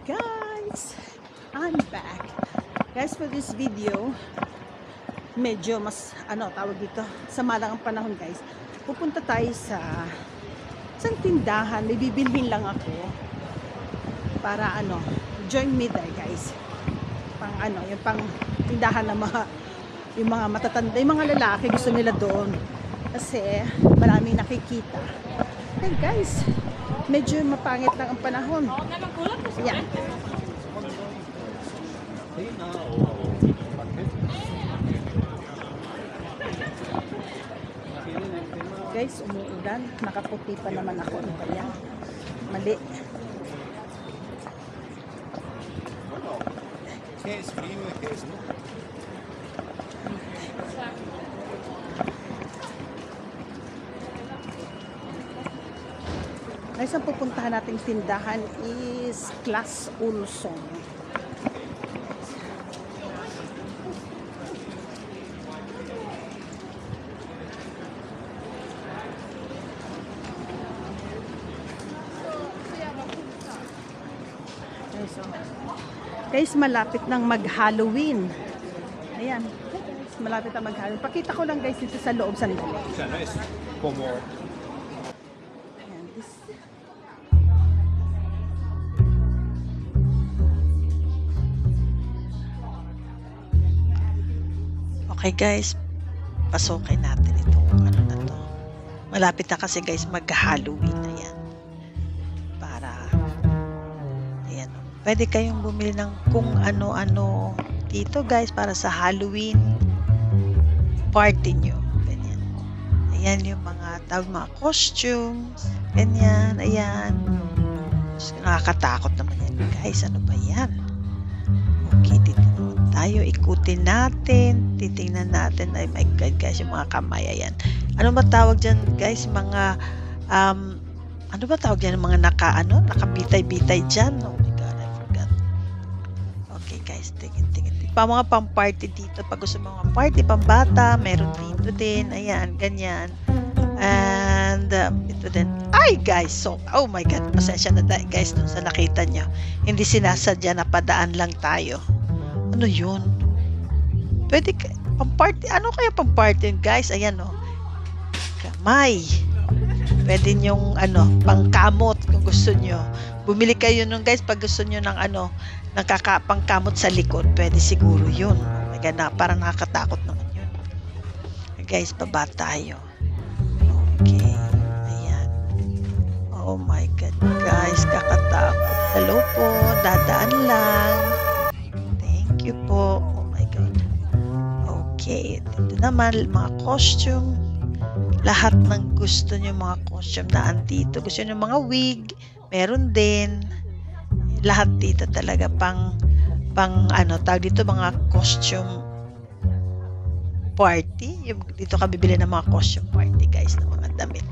Guys, I'm back. Guys, for this video, medyo mas tawag dito, sama lang ang panahon guys. Pupunta tayo sa isang tindahan, may bibilhin lang ako para join me there guys. Pang yung pang tindahan ng yung mga matatanda, yung mga lalaki gusto nila doon. Kasi maraming nakikita. Hey guys, medyo mapangit lang ang panahon. Yan. Guys, umuulan. Nakaputi pa naman ako. Ano ba yan? Mali. Guys, ang pupuntahan nating tindahan is Clas Ohlson. Guys, malapit nang mag-Halloween. Ayan. Guys, malapit na mag-Halloween. Pakita ko lang guys dito sa loob sandali. Okay guys, pasukin natin itong na to. Malapit na kasi guys mag-Halloween na yan. Ayan. Pwede kayong bumili ng kung ano-ano dito guys para sa Halloween party nyo. Ganyan. Ayan yung mga costumes. Ganyan. Ayan. Nakakatakot naman yan guys. Ano ba yan? Okay, dito tayo, ikutin natin, titingnan natin. Ay my god guys, yung mga kamay, ayan. Ano ba tawag dyan guys? Mga ano ba tawag dyan? Mga nakabitay-bitay dyan. Oh my god, I forgot. Okay guys, tingin. Mga pang-party dito. Pag gusto mga party, pang-bata, meron dito din. Ayan, ganyan. And ito din. Ay guys, so oh my god, pasensya na guys dun sa nakita nyo. Hindi sinasadya na padaan lang tayo. Ano yun? Pwede pang-party. Ano kaya pang-party guys? Ayan o. Kamay. Pwede nyong pangkamot kung gusto nyo. Bumili kayo nun guys pag gusto nyo ng pangkamot sa likod. Pwede siguro yun. Parang nakakatakot naman yun. Guys, baba tayo. Okay. Ayan. Oh my god guys, kakatakot. Hello po. Dadaan lang. Thank you po. Oh my god. Okay. Ito naman, mga costume. Lahat ng gusto nyo mga costume na andito. Gusto nyo mga wig. Meron din. Lahat dito talaga pang tawag dito mga costume party. Dito ka bibili ng mga costume party guys, ng mga damit.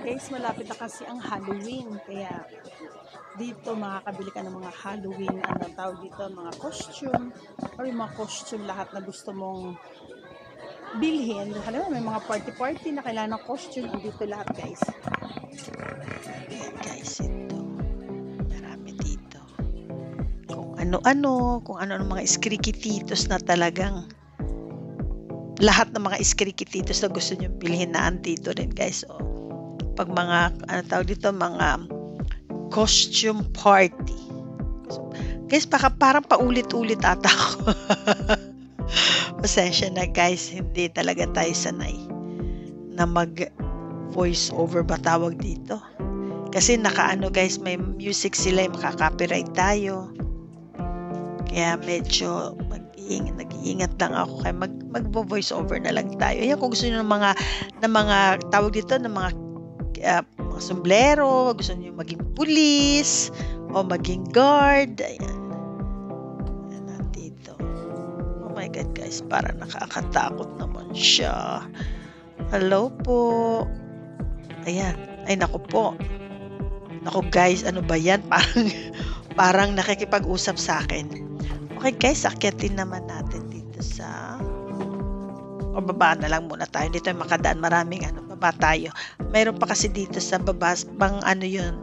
Guys, malapit na kasi ang Halloween. Kaya dito makakabili ka ng mga Halloween, tawag dito, mga costume or yung mga costume lahat na gusto mong bilhin. Halimbawa, may mga party na kailangan ng costume. Dito lahat guys. Ayan guys, ito. Marami dito. Kung ano mga iskrikititos na talagang lahat ng mga iskrikititos na gusto nyo bilhin na andito rin guys. So, pag mga, tawag dito, mga costume party. So, guys, parang paulit-ulit ata ako. Pasensya na guys, hindi talaga tayo sanay na mag-voice over ba tawag dito. Kasi guys, may music sila, makaka-copyright tayo. Kaya medyo nag-iingat lang ako kaya mag-voice over na lang tayo. Ayan, kung gusto niyo ng mga tawag dito, ng mga sombrero, gusto niyo maging pulis o maging guard. Ayan. Nandito. Oh my god guys, parang nakakatakot naman siya. Hello po. Ayan. Ay naku po. Naku guys, ano ba yan? Parang nakikipag-usap sa akin. Okay guys, akyatin naman natin dito sa o baba na lang muna tayo. Dito ay makadaan, maraming baba tayo. Mayroon pa kasi dito sa baba, yun,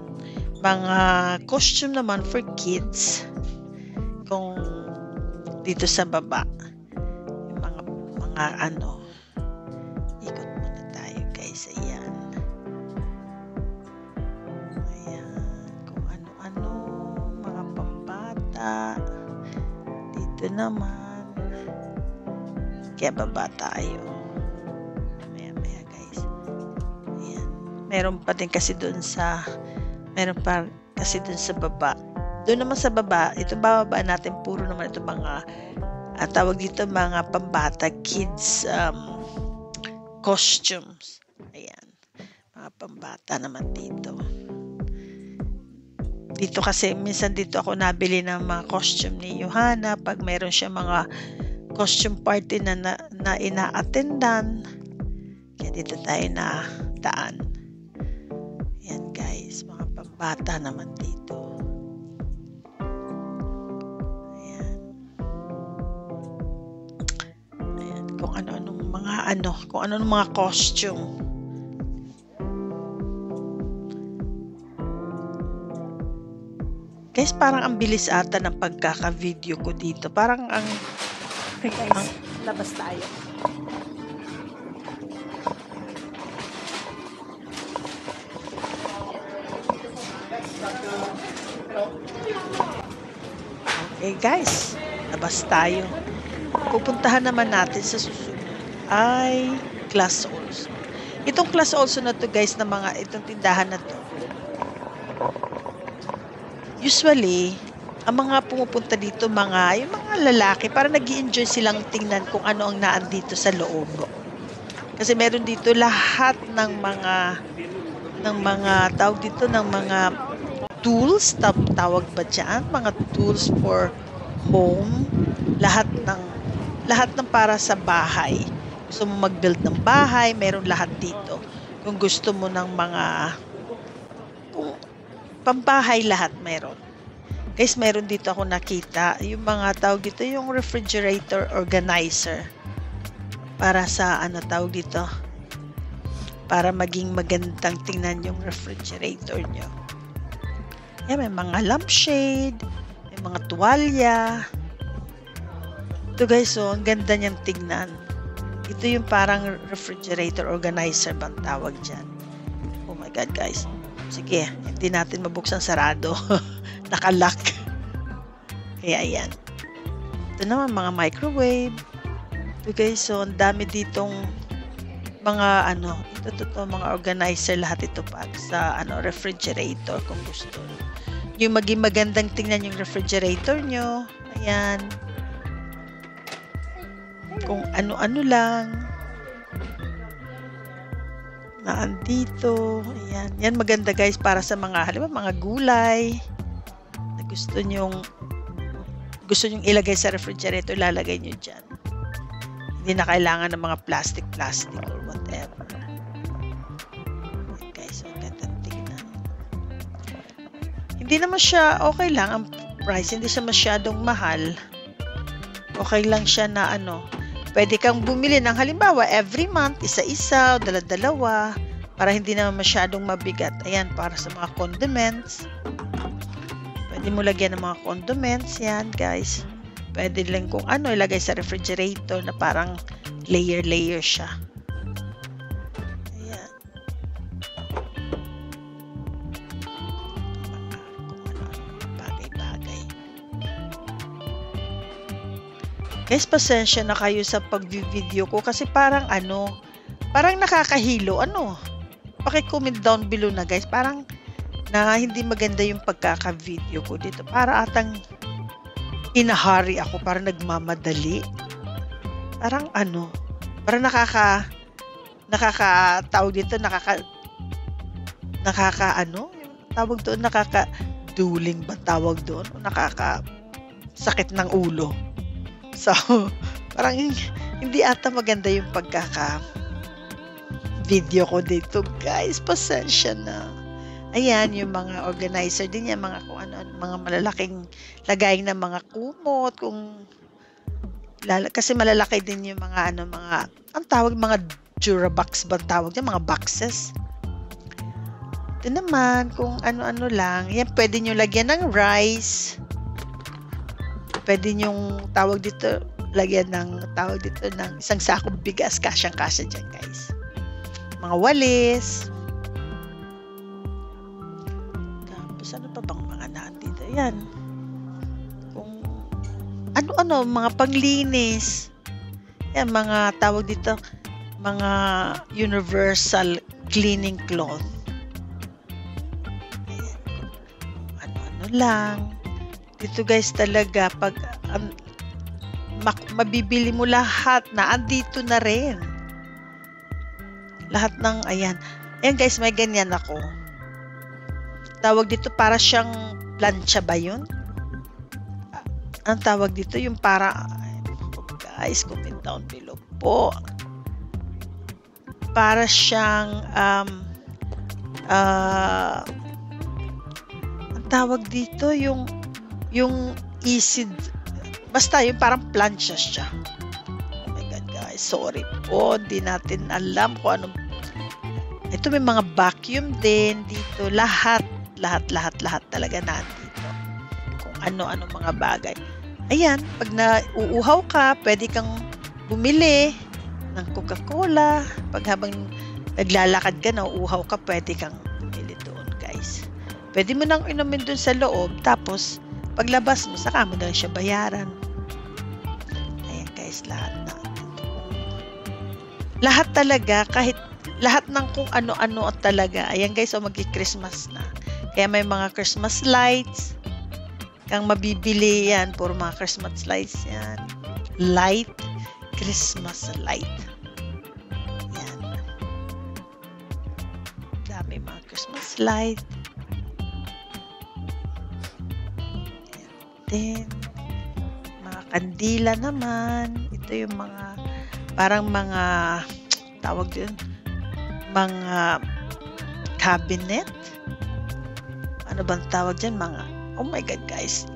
mga costume naman for kids. Kung dito sa baba, yung mga ano, ikot muna tayo guys. Ayan. Kung ano-ano, mga pambata. Dito naman. Kaya baba tayo. Maya guys. Ayan. Meron pa kasi doon sa baba. Doon naman sa baba, ito bababa natin, puro naman ito mga tawag dito mga pambata, kids costumes. Ayan. Mga pambata naman dito. Dito kasi, minsan dito ako nabili ng mga costume ni Johanna pag meron siya mga costume party na ina-attendan. Kaya dito tayo na daan. Ayan guys, mga pambata naman dito. Kung ano-anong mga costume. Guys, parang ang bilis ata ng pagkaka-video ko dito. Parang ang... Okay guys, labas tayo. Okay guys, labas tayo. Pupuntahan naman natin sa susunod ay Class Also. Itong Class Also na to guys, na itong tindahan na to, usually ang mga pumupunta dito, yung mga lalaki, para nag-i-enjoy silang tingnan kung ano ang naandito sa loob. Kasi meron dito lahat ng mga tawag dito, ng mga tools, tawag ba dyan? Mga tools for home, lahat ng para sa bahay. Gusto mo mag-build ng bahay, meron lahat dito. Kung gusto mo ng mga pambahay, lahat meron. Guys, meron dito ako nakita, yung mga tawag dito, yung refrigerator organizer. Para sa tawag dito, para maging magandang tingnan yung refrigerator nyo. Yan, may mga lampshade, may mga tuwalya. Ito guys, so ang ganda niyang tignan. Ito yung parang refrigerator organizer bang tawag dyan. Oh my God guys. Sige, hindi natin mabuksan, sarado. Nakalock. Kaya ayan. Ito naman mga microwave. Ito guys, so ang dami ditong mga mga organizer, lahat ito pa sa refrigerator kung gusto. Yung maging magandang tingnan yung refrigerator nyo. Ayan. Kung ano-ano lang naandito. Ayan. Yan maganda guys para sa mga halimbawa mga gulay na gusto nyong ilagay sa refrigerator, lalagay nyo dyan. Hindi na kailangan ng mga plastic or whatever. Ayan guys, ang ganda tingnan. Hindi naman siya, okay lang ang price, hindi siya masyadong mahal. Okay lang siya na pwede kang bumili ng halimbawa every month, isa-isa o dala-dalawa para hindi naman masyadong mabigat. Ayan, para sa mga condiments. Pwede mo lagyan ng mga condiments. Yan, guys. Pwede lang kung ilagay sa refrigerator na parang layer siya. Ayan. Bagay-bagay. Guys, pasensya na kayo sa pag-video ko kasi parang parang nakakahilo. Paki-comment down below na guys. Parang hindi maganda yung pagkaka-video ko dito. Para atang inahari ako, parang nagmamadali. Parang parang nakakatawag dito, tawag doon, nakaka-duling ba tawag doon? Nakakasakit ng ulo. So, parang hindi ata maganda yung pagkaka-video ko dito, guys. Pasensya na. Ayan, yung mga organizer din yan, mga mga malalaking lagay ng mga kumot, kasi malalaki din yung mga ang tawag, mga Durabox ba tawag yan, mga boxes. Ito naman, kung ano-ano lang. Yan, pwede nyo lagyan ng rice. Pwede nyong lagyan ng isang sakong bigas. Kasyang-kasya dyan, guys. Mga walis. Tapos, ano pa bang mga nandito? Yan. Kung ano-ano, mga panglinis. Yan, mga mga universal cleaning cloth. Ayan. Ano-ano lang. Dito guys talaga, pag mabibili mo lahat na andito na rin. Lahat ng, ayan. Ayan guys, may ganyan ako. Tawag dito, para siyang plancha ba yun? Ang tawag dito, yung para, guys, comment down below po. Para siyang, ang tawag dito, yung easy, basta yung parang plancha siya. Oh my God, guys, sorry po, di natin alam kung anong, ito may mga vacuum din dito, lahat talaga nandito. Kung ano-ano mga bagay. Ayan, pag nauuhaw ka, pwede kang bumili ng Coca-Cola. Pag habang naglalakad ka, nauuhaw ka, pwede kang bumili doon, guys. Pwede mo nang inumin doon sa loob, tapos paglabas mo, saka mo na siya bayaran. Ayan, guys, lahat talaga, kahit lahat ng kung ano-ano talaga. Ayan, guys, magki-Christmas na. Kaya may mga Christmas lights kang mabibili yan. Puro mga Christmas lights yan. Christmas light. Yan. Dami mga Christmas light. And then, mga kandila naman. Ito yung mga, parang mga, tawag yun, mga cabinet. Ano bang tawag dyan? Mga, oh my God, guys.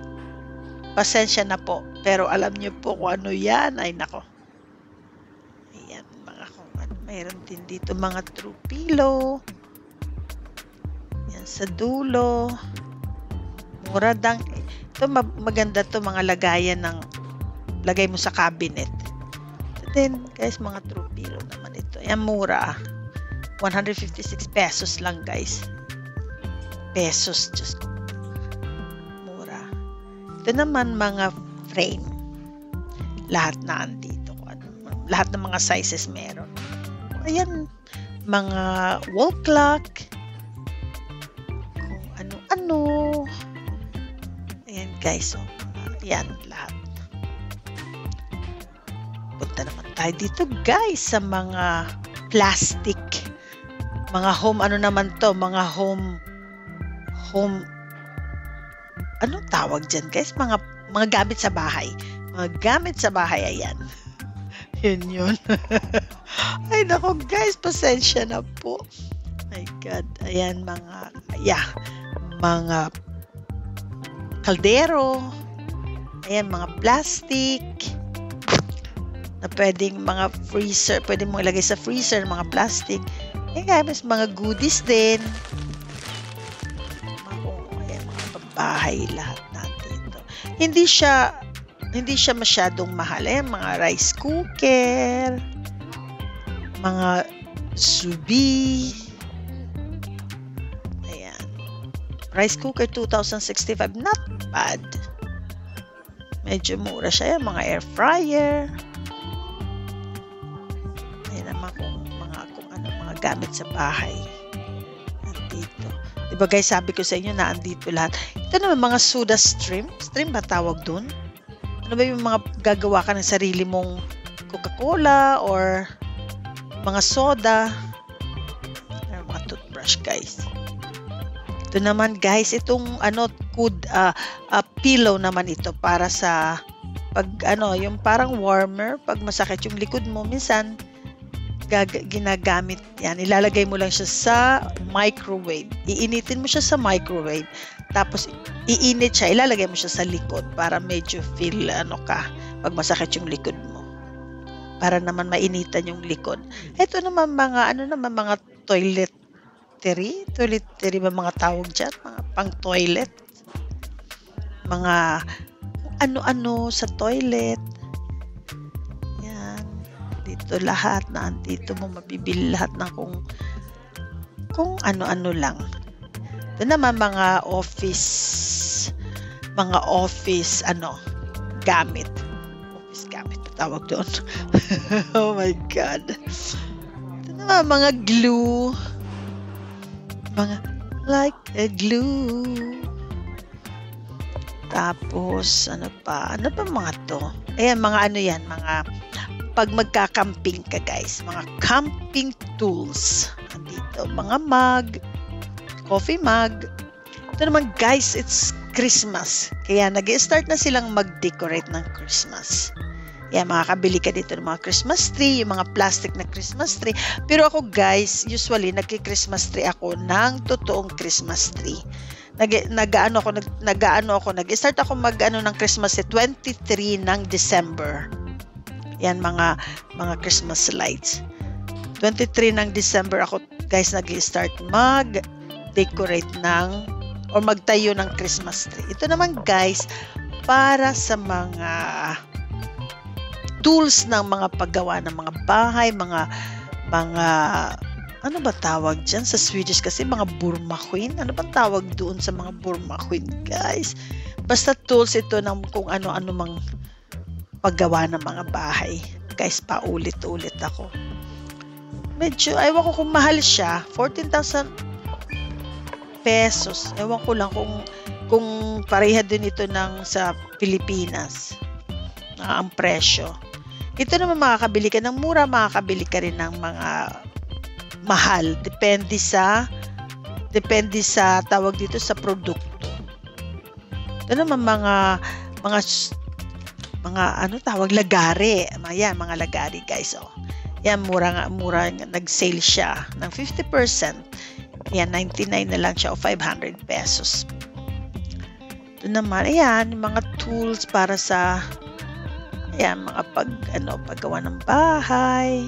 Pasensya na po. Pero alam niyo po kung ano yan. Ay, nako. Ayan, mga kung ano. Mayroon din dito mga true pillow. Yan, sa dulo. Mura dang. Ito, maganda to mga lagayan ng, lagay mo sa cabinet. Then, guys, mga true pillow naman ito. Yan, mura. 156 pesos lang, guys. Pesos, just mura. Ito naman mga frame. Lahat na andito. Lahat ng mga sizes meron. Ayan, mga wall clock. Kung ano-ano. Ayan, guys. So, yan, lahat. Punta naman tayo dito, guys, sa mga plastic. Mga home, ano naman to? Mga home, anong tawag dyan, guys? Mga gamit sa bahay. Mga gamit sa bahay, ayan. Yun. Ay, nako, guys, pasensya na po. My God. Ayan, mga kaldero. Ayan, mga plastic. Na pwedeng mga freezer. Pwede mo ilagay sa freezer, mga plastic. Ayan, guys, mga goodies din. Bahay lahat nandito. Hindi siya masyadong mahal. Mga rice cooker, mga subi. Ayan. Rice cooker 2,065, not bad. Medyo mura siya. Mga air fryer. Ayan naman mga gamit sa bahay. Nandito. Diba guys, sabi ko sa inyo na andito lahat. Ito naman mga soda stream. Stream ba tawag dun? Ano ba yung mga gagawa ka ng sarili mong Coca-Cola or mga soda? Mga toothbrush, guys. Ito naman, guys, itong pillow naman ito para sa yung parang warmer pag masakit yung likod mo. Minsan ginagamit yan. Ilalagay mo lang siya sa microwave. Iinitin mo siya sa microwave. Tapos, iinit siya. Ilalagay mo siya sa likod para medyo feel, pag masakit yung likod mo. Para naman mainitan yung likod. Ito naman mga toilet toiletry ba mga tawag dyan? Mga pang toilet. Mga ano-ano sa toilet. Yan. Dito lahat na andito mo mabibili lahat ng kung ano-ano lang. Ito naman mga office gamit. Office gamit tawag doon. Oh my God. Ito naman mga glue. Mga like a glue. Tapos, ano pa mga to? Ayan, mga ano yan, mga pag magka-camping ka guys, mga camping tools. Andito, mga mug, coffee mug. Ito naman guys, it's Christmas. Kaya nag-start na silang mag-decorate ng Christmas. Yan, makakabili ka dito ng mga Christmas tree, yung mga plastic na Christmas tree. Pero ako guys, usually nagki-Christmas tree ako ng totoong Christmas tree. Nag-start ako mag-ano ng Christmas 23 ng December. Yan, mga Christmas lights. 23 ng December ako guys nag-start mag-decorate or magtayo ng Christmas tree. Ito naman guys, para sa mga tools ng mga paggawa ng mga bahay, mga ano ba tawag dyan sa Swedish kasi mga burmaquin? Ano bang tawag doon sa mga burmaquin guys? Basta tools ito ng kung ano-ano mang paggawa ng mga bahay. Guys, paulit-ulit ako. Medyo, ewan ko kung mahal siya. 14,000 pesos. Ewan ko lang kung pareha din ito ng sa Pilipinas. Ang presyo. Ito naman makakabili ka ng mura, makakabili ka rin ng mga mahal. Depende sa tawag dito sa produkto. Ito naman mga ano tawag, lagari. Ayan, mga lagari guys. Oh. Yan, mura nag-sale siya ng 50%. Yan, 99 na lang siya o 500 pesos. Ito naman, ayan, mga tools para sa mga paggawa ng bahay.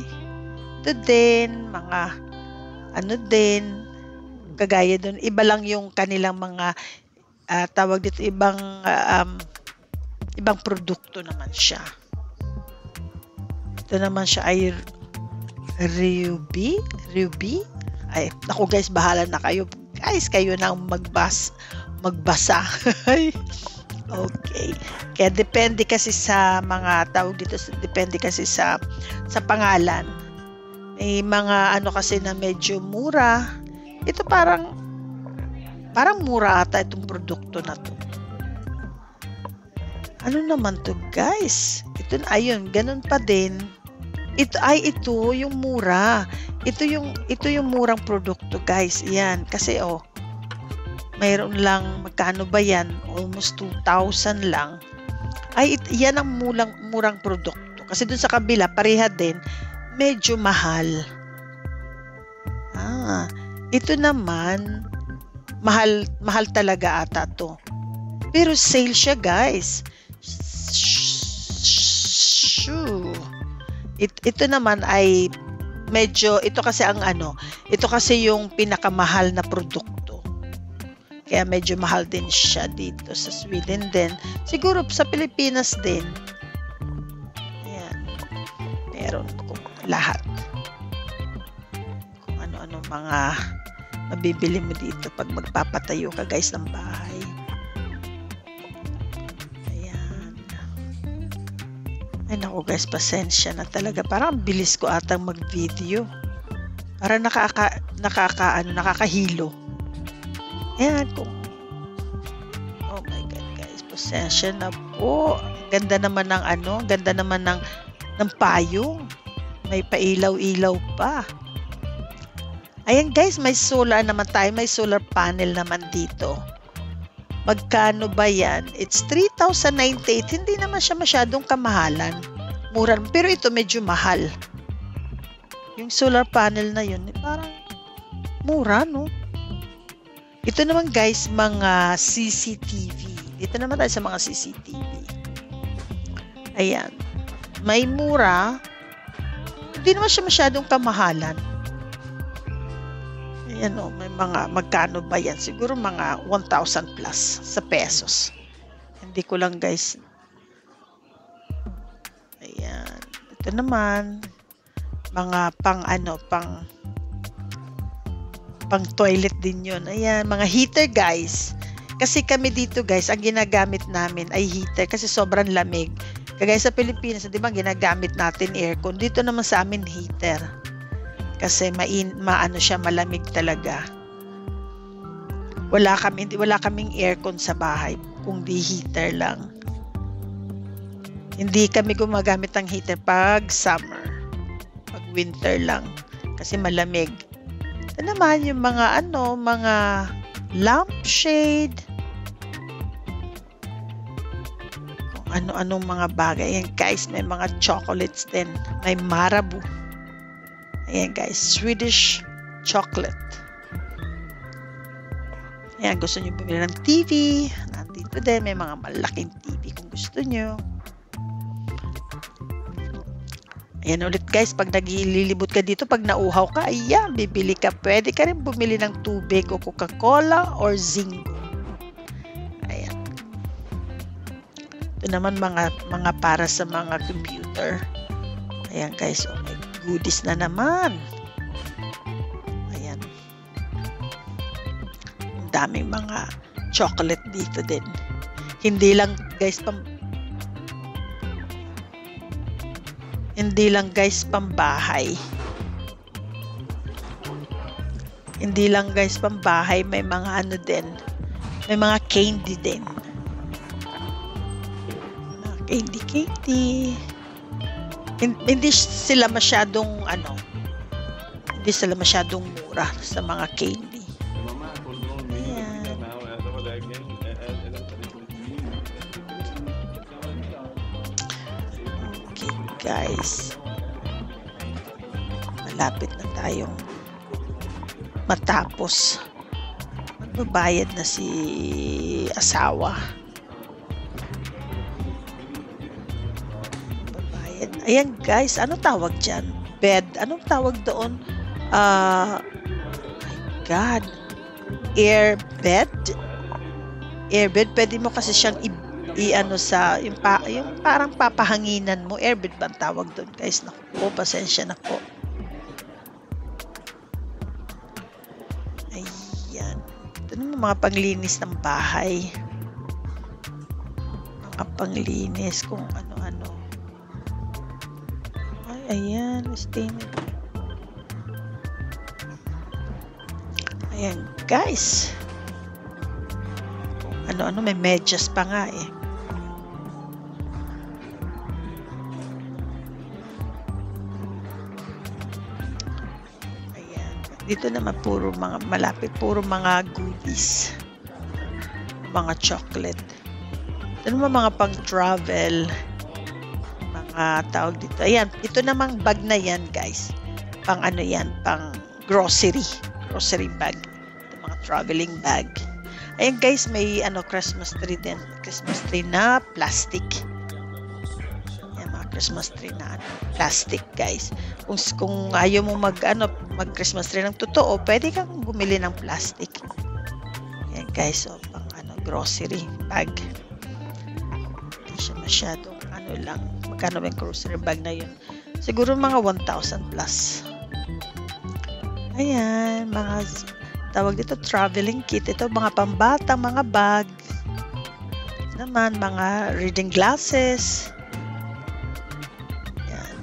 Ito din, mga kagaya doon, iba lang yung kanilang mga tawag dito, ibang produkto naman siya. Ito naman siya ay Ruby. Ay, naku guys, bahala na kayo. Guys, kayo nang magbasa. Okay. Kaya depende kasi sa mga tawag dito, depende kasi sa pangalan. May mga ano kasi na medyo mura. Ito parang mura ata itong produkto na to. Ano naman to guys? Ito, ayun, ganun pa din. Ito yung mura. Ito yung murang produkto guys. Yan, kasi mayroon lang, magkano ba yan? Almost 2,000 lang. Yan ang murang produkto. Kasi dun sa kabila, pareha din, medyo mahal. Ito naman, mahal talaga ata to. Pero sale siya guys. Ito naman ay medyo, ito kasi yung pinakamahal na produkto. Kaya medyo mahal din siya dito sa Sweden din. Siguro sa Pilipinas din. Ayan. Meron kung lahat. Kung ano-ano mga mabibili mo dito pag magpapatayo ka guys ng bahay. Ay naku guys, pasensya na talaga. Parang bilis ko atang mag-video. Parang nakakahilo. Ayan kung. Oh my God guys, pasensya na po. Ganda naman ng payong. May pailaw-ilaw pa. Ayan guys, may solar naman tayo. May solar panel naman dito. Magkano ba yan? It's 3,098. Hindi naman siya masyadong kamahalan. Mura. Pero ito medyo mahal. Yung solar panel na yun, parang mura, no? Ito naman guys, mga CCTV. Dito naman tayo sa mga CCTV. Ayan. May mura. Hindi naman siya masyadong kamahalan. Yan o, may mga, magkano ba yan? Siguro mga 1,000 plus sa pesos. Hindi ko lang guys. Ayan. Ito naman, mga pang toilet din yun. Ayan, mga heater guys. Kasi kami dito guys, ang ginagamit namin ay heater kasi sobrang lamig. Kagaya sa Pilipinas, di ba ginagamit natin aircon. Dito naman sa amin heater. Kasi malamig talaga. Wala kaming aircon sa bahay, kundi heater lang. Hindi kami gumagamit ng heater pag summer. Pag winter lang kasi malamig. Ito naman yung mga mga lampshade. Kung ano-anong mga bagay. Ayan guys, may mga chocolates din. May Marabou. Ayan guys, Swedish chocolate. Ayan, gusto nyo bumili ng TV. Nandito din, may mga malaking TV kung gusto nyo. Ayan ulit guys, pag naglilibot ka dito, pag nauhaw ka, ayan, bibili ka. Pwede ka rin bumili ng tubig o Coca-Cola or Zingo. Ayan. Ito naman mga para sa mga computer. Ayan guys, oh my goodies na naman. Ayan. Ang daming mga chocolate dito din. Hindi lang guys pambahay. Hindi lang guys pambahay, may mga din. May mga candy din. Mga candy. Hindi sila masyadong mura sa mga candy. Ayan. Okay guys, malapit na tayong matapos. Magbabayad na si asawa. Ayan guys, ano tawag dyan? Bed. Anong tawag doon? My God. Airbed. Airbed. Pwede mo kasi siyang yung parang papahanginan mo. Airbed ba ang tawag doon guys? Naku po, pasensya na po. Ayan. Ito naman mga panglinis ng bahay. Mga panglinis kung ano-ano. Ayan, stained. Ayan, guys. Ano-ano, may medyas pa nga eh. Ayan. Dito naman puro mga goodies. Mga chocolate. Ito naman mga pang-travel. Tawag dito. Ayan, ito namang bag na yan, guys. Pang grocery bag. Ito, mga traveling bag. Ayan, guys, may Christmas tree din. Christmas tree na plastic. Ayan, mga Christmas tree na plastic, guys. Kung ayaw mo mag Christmas tree ng totoo, pwede kang bumili ng plastic. Ayan, guys, so pang grocery bag. Hindi siya masyadong lang. Magkano ba yung grocery bag na yun? Siguro mga 1,000 plus. Ayan, mga tawag dito traveling kit. Ito mga pambatang mga bag. Naman mga reading glasses. Ayan.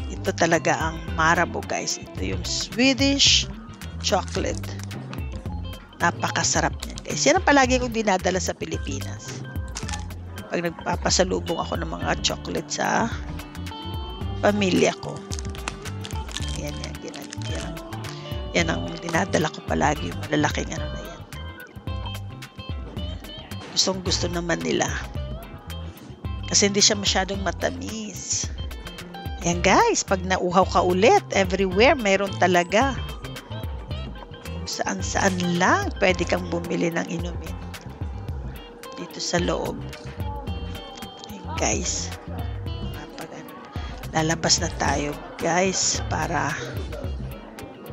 Ito talaga ang Marabou guys. Ito yung Swedish chocolate. Napakasarap niyan guys. Yan ang palagi kong dinadala sa Pilipinas. Pag nagpapasalubong ako ng mga chocolate sa pamilya ko. Yan ang dinadala ko palagi, yung malalaking na yan. Gustong gusto naman nila. Kasi hindi siya masyadong matamis. Ayan guys, pag nauhaw ka ulit, everywhere meron talaga. Kung saan-saan lang pwede kang bumili ng inumin. Dito sa loob. Guys, lalabas na tayo guys para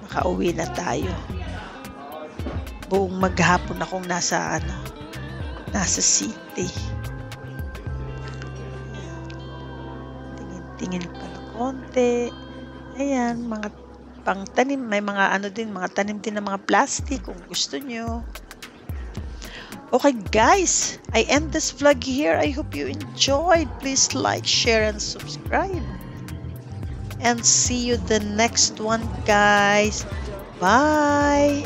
makauwi na tayo. buong maghapon akong nasa city. Tingin pa ng konti. Ayan, mga pangtanim, may mga mga tanim din ng mga plastic kung gusto nyo. Okay guys, I end this vlog here. I hope you enjoyed. Please like, share, and subscribe. And see you the next one, guys. Bye.